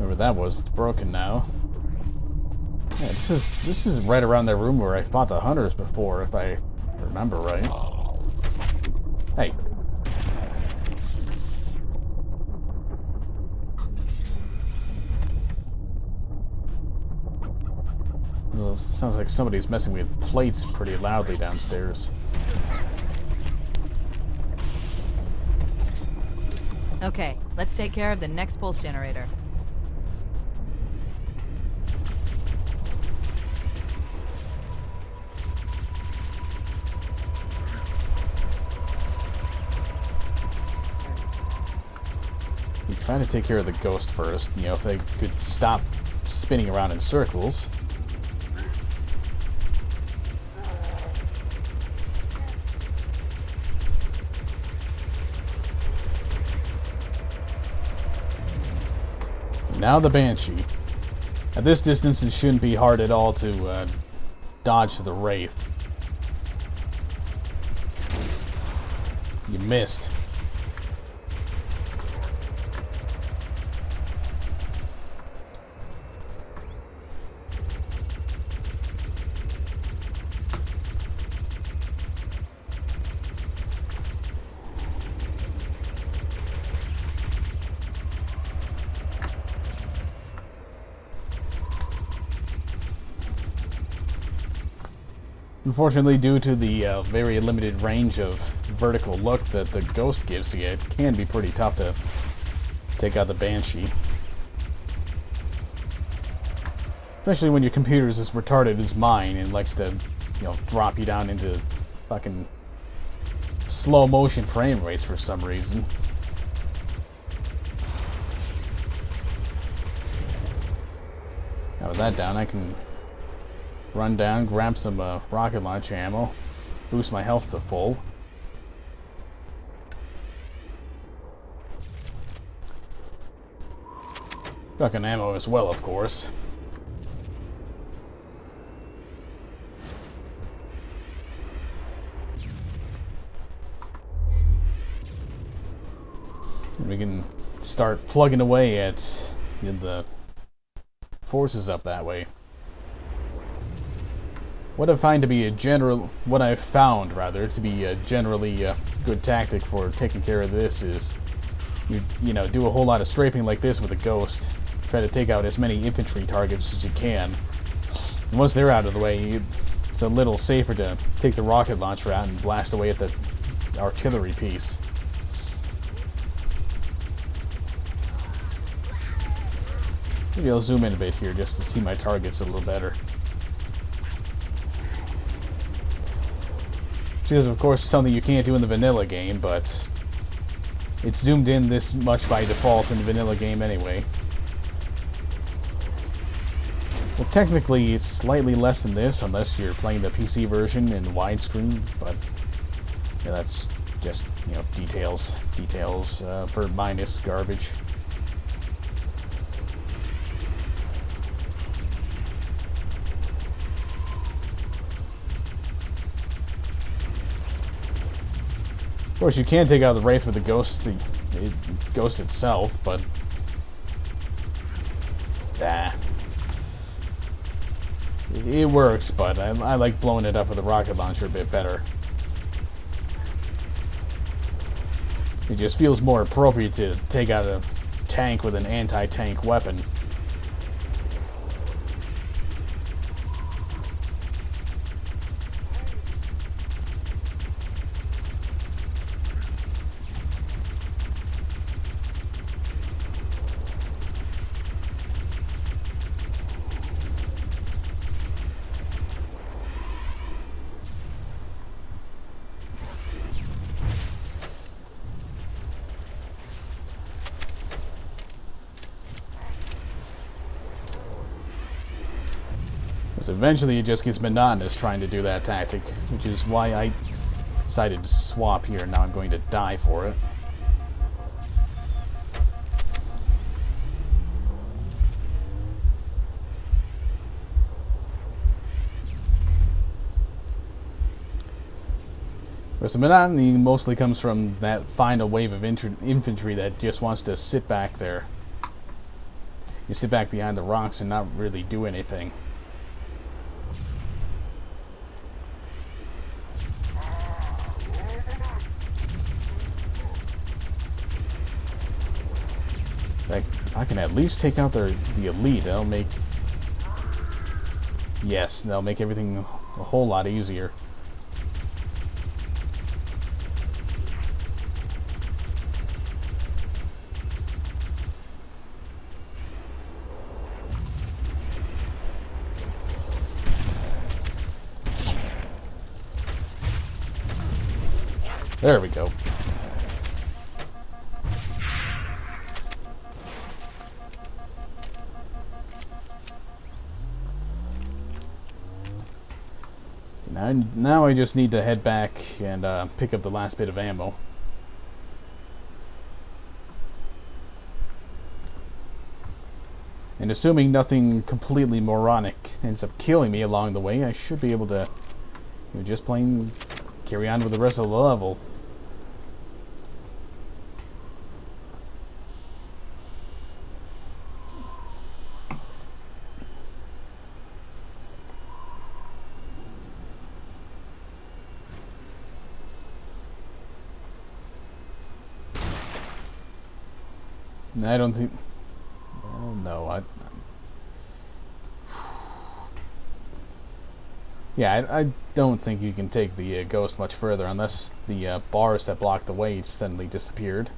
Whatever that was, it's broken now. Yeah, this is right around that room where I fought the hunters before, if I remember right. Hey. Sounds like somebody's messing with plates pretty loudly downstairs. Okay, let's take care of the next pulse generator. You try to take care of the ghost first. You know, if they could stop spinning around in circles. Now the Banshee. At this distance, it shouldn't be hard at all to dodge the Wraith. You missed. Unfortunately, due to the very limited range of vertical look that the Ghost gives you, it can be pretty tough to take out the Banshee. Especially when your computer's as retarded as mine and likes to, you know, drop you down into fucking slow motion frame rates for some reason. Now with that down, I can run down, grab some rocket launch ammo, boost my health to full. Shotgun ammo as well, of course. And we can start plugging away at the forces up that way. What I've found to be a generally good tactic for taking care of this is you know, do a whole lot of strafing like this with a Ghost. Try to take out as many infantry targets as you can. And once they're out of the way, it's a little safer to take the rocket launcher out and blast away at the artillery piece. Maybe I'll zoom in a bit here just to see my targets a little better. Which is, of course, something you can't do in the vanilla game, but it's zoomed in this much by default in the vanilla game anyway. Well, technically, it's slightly less than this, unless you're playing the PC version in widescreen, but yeah, that's just, you know, details for minus garbage. Of course, you can take out the Wraith with the Ghost itself, but it works. But I like blowing it up with a rocket launcher a bit better. It just feels more appropriate to take out a tank with an anti-tank weapon. Eventually it just gets monotonous trying to do that tactic, which is why I decided to swap here. Now I'm going to die for it. Whereas the monotony mostly comes from that final wave of infantry that just wants to sit back there. you sit back behind the rocks and not really do anything. Like, I can at least take out the elite. That'll make... Yes, that'll make everything a whole lot easier. There we go. Now I just need to head back and pick up the last bit of ammo. And assuming nothing completely moronic ends up killing me along the way, I should be able to just plain carry on with the rest of the level. I don't think... Well, no, Yeah, I don't think you can take the ghost much further unless the bars that block the way suddenly disappeared.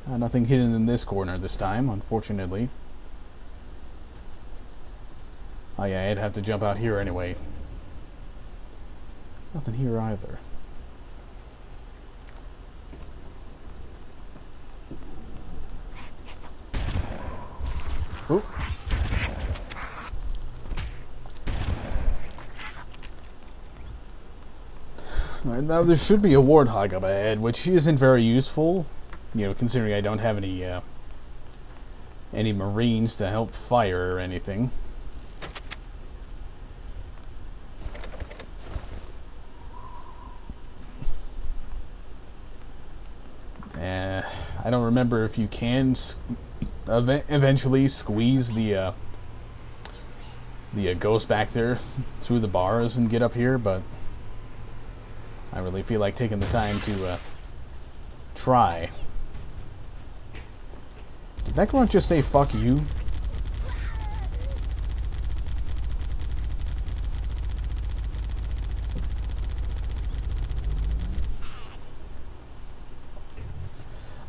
Nothing hidden in this corner this time, unfortunately. Oh yeah, I'd have to jump out here anyway. Nothing here either. Oop. Now there should be a warthog up ahead, which isn't very useful, considering I don't have any marines to help fire or anything. I don't remember if you can eventually squeeze the ghost back there through the bars and get up here, but I really feel like taking the time to try. Did that grunt just say fuck you?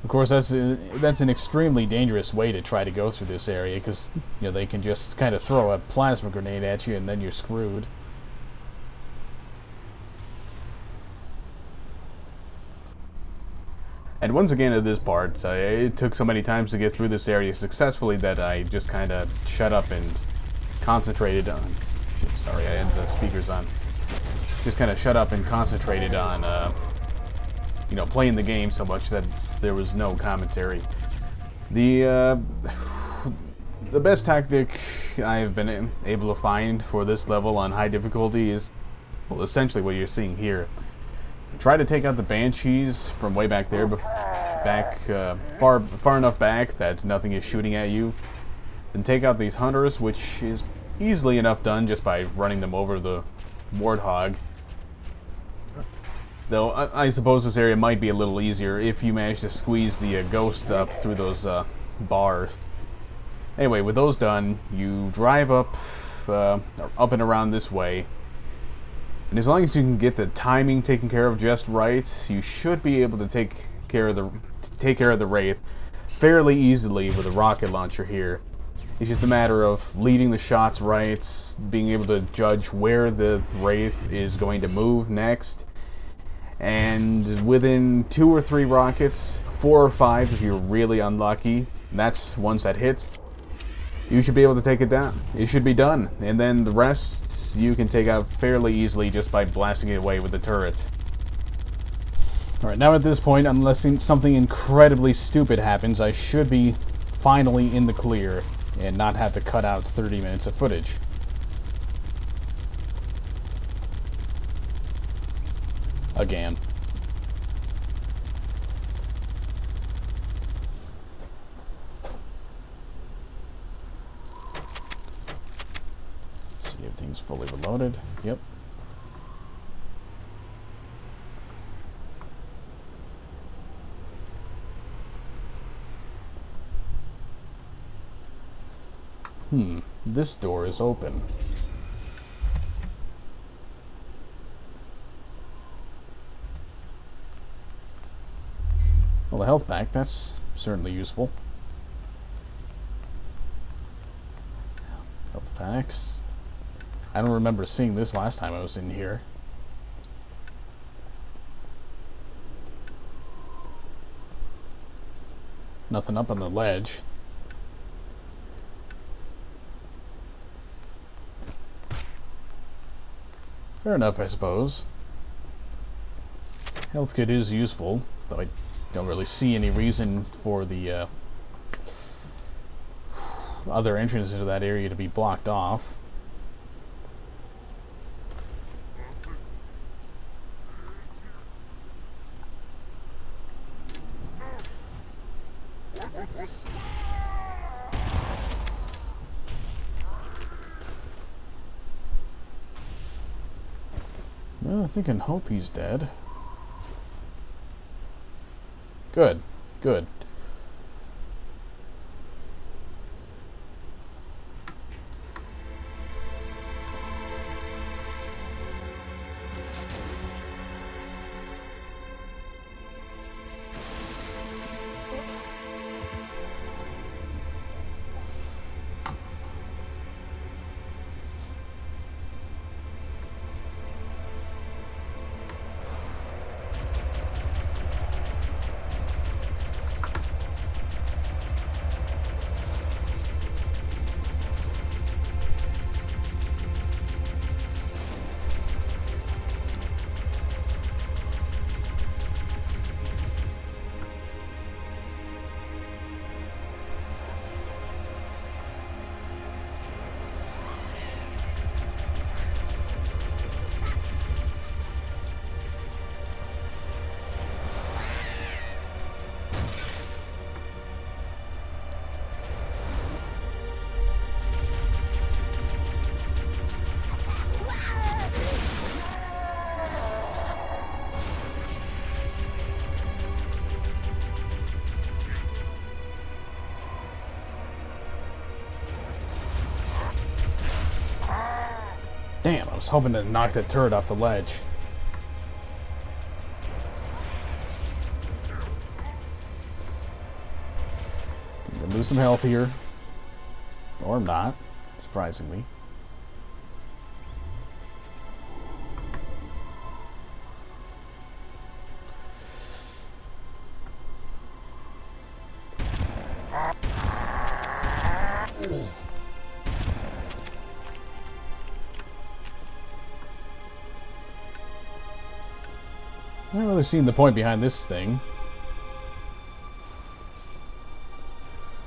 Of course, that's an extremely dangerous way to try to go through this area, because they can just kind of throw a plasma grenade at you and then you're screwed. And once again at this part, it took so many times to get through this area successfully that I just kind of shut up and concentrated on... Sorry, I had the speakers on. Just kind of shut up and concentrated on, playing the game so much that there was no commentary. The best tactic I've been able to find for this level on high difficulty is, well, essentially what you're seeing here. Try to take out the Banshees from way back there, far enough back that nothing is shooting at you. Then take out these Hunters, which is easily enough done just by running them over the Warthog. Though I suppose this area might be a little easier if you manage to squeeze the Ghost up through those bars. Anyway, with those done, you drive up and around this way. And as long as you can get the timing taken care of just right, you should be able to take care of the Wraith fairly easily with a rocket launcher here. It's just a matter of leading the shots right, being able to judge where the Wraith is going to move next, and within 2 or 3 rockets, 4 or 5 if you're really unlucky, that's ones that hit, you should be able to take it down. It should be done, and then the rest you can take out fairly easily just by blasting it away with the turret. Alright, now at this point, unless something incredibly stupid happens, I should be finally in the clear and not have to cut out 30 minutes of footage. Again. Everything's fully reloaded. Yep. This door is open. Well, the health pack, that's certainly useful. Health packs. I don't remember seeing this last time I was in here. Nothing up on the ledge. Fair enough, I suppose. Health kit is useful, though I don't really see any reason for the other entrance into that area to be blocked off. Well, I think and hope he's dead. Good. Good. Damn, I was hoping to knock that turret off the ledge. I'm gonna lose some health here. Or not, surprisingly. I'm not really seeing the point behind this thing,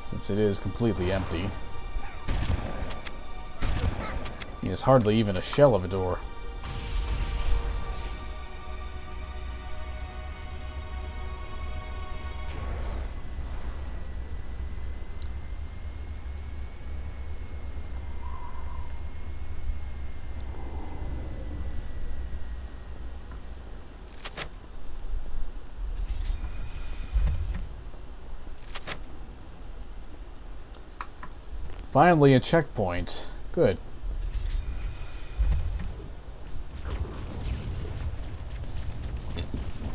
since it is completely empty. It's hardly even a shell of a door. Finally, a checkpoint. Good.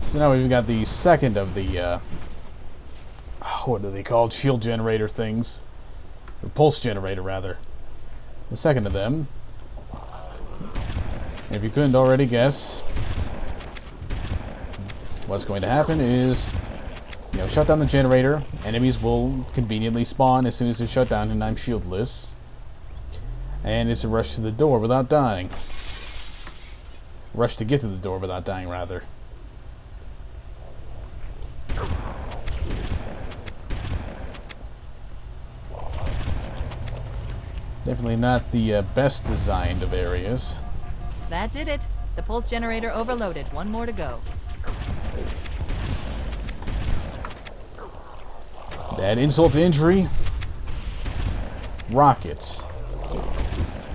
So now we've got the second of the, what are they called? Shield generator things. Or pulse generator, rather. The second of them. If you couldn't already guess, what's going to happen is, shut down the generator. Enemies will conveniently spawn as soon as it's shut down and I'm shieldless. And it's a rush to the door without dying. Rush to get to the door without dying, rather. Definitely not the best designed of areas. That did it. The pulse generator overloaded. One more to go. To add insult to injury, rockets.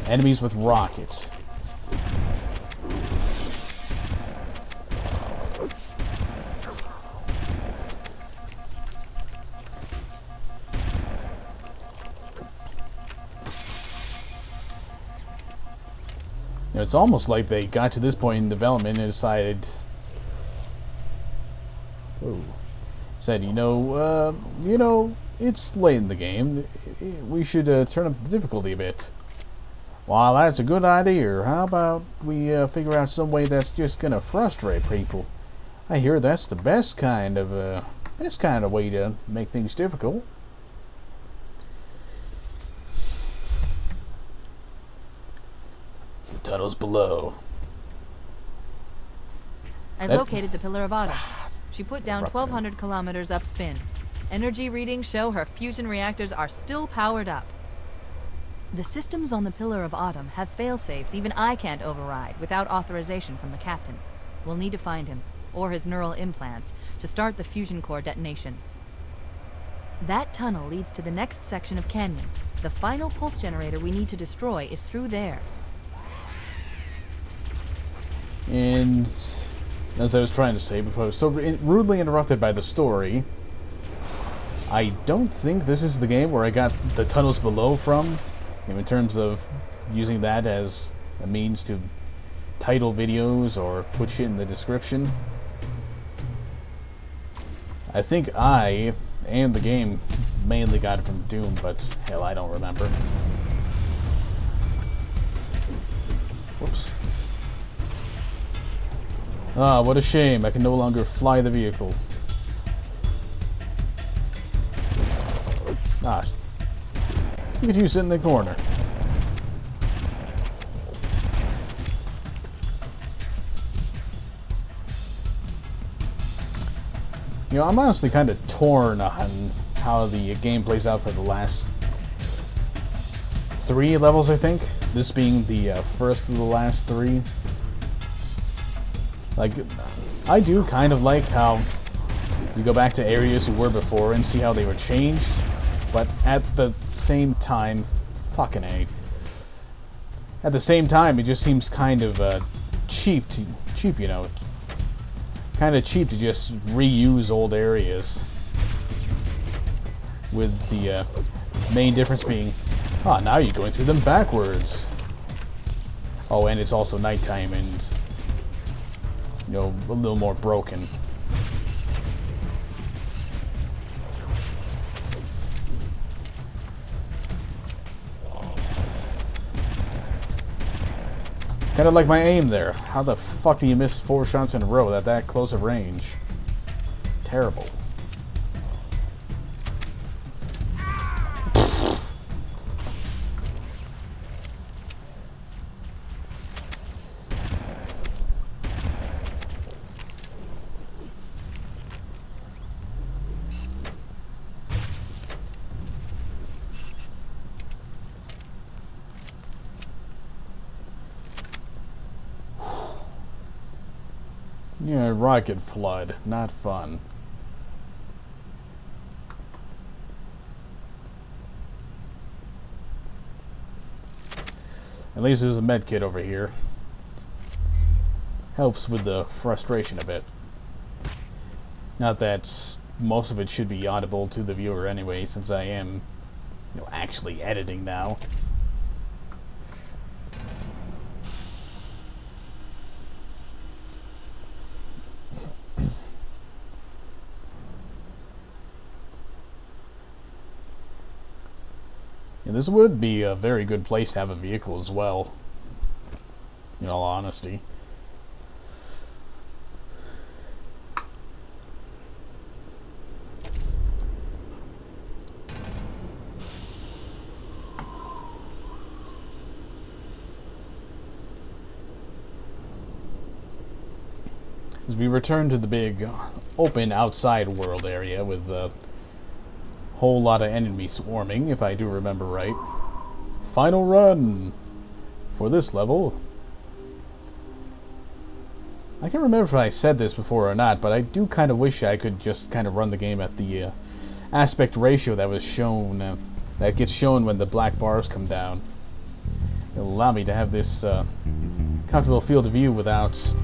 Enemies with rockets. You know, it's almost like they got to this point in development and decided, you know, it's late in the game. We should turn up the difficulty a bit. Well, that's a good idea. How about we figure out some way that's just gonna frustrate people? I hear that's the best kind of way to make things difficult. The tunnels below. I've located the Pillar of Autumn. She put down 1,200 kilometers upspin. Energy readings show her fusion reactors are still powered up. The systems on the Pillar of Autumn have fail-safes even I can't override without authorization from the captain. We'll need to find him, or his neural implants, to start the fusion core detonation. That tunnel leads to the next section of canyon. The final pulse generator we need to destroy is through there. And as I was trying to say before I was so rudely interrupted by the story, I don't think this is the game where I got the tunnels below from, in terms of using that as a means to title videos or put shit in the description. I think I and the game mainly got it from Doom, but hell, I don't remember. Whoops. Ah, what a shame. I can no longer fly the vehicle. Ah, look at you sitting in the corner. You know, I'm honestly kind of torn on how the game plays out for the last 3 levels, I think. This being the first of the last 3. Like, I do kind of like how you go back to areas you were before and see how they were changed, but at the same time, fucking A. At the same time, it just seems kind of cheap, you know. Kind of cheap to just reuse old areas. With the main difference being, now you're going through them backwards. Oh, and it's also nighttime and, you know, a little more broken. Kind of like my aim there. How the fuck do you miss 4 shots in a row at that close of range? Terrible. Yeah, rocket flood. Not fun. At least there's a med kit over here. Helps with the frustration a bit. Not that most of it should be audible to the viewer anyway, since I am, you know, actually editing now. Yeah, this would be a very good place to have a vehicle as well, in all honesty. As we return to the big open outside world area with a whole lot of enemies swarming, if I do remember right. Final run for this level. I can't remember if I said this before or not, but I do kind of wish I could just kind of run the game at the aspect ratio that was shown, that gets shown when the black bars come down. It'll allow me to have this comfortable field of view without,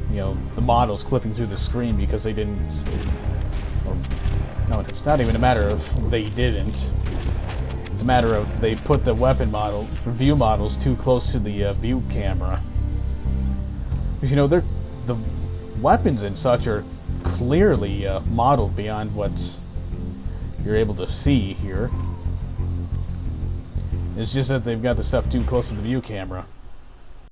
you know, the models clipping through the screen because they didn't. Or, no, it's not even a matter of they didn't. It's a matter of they put the weapon model, view models too close to the view camera. Because, you know, the weapons and such are clearly modeled beyond what you're able to see here. It's just that they've got the stuff too close to the view camera.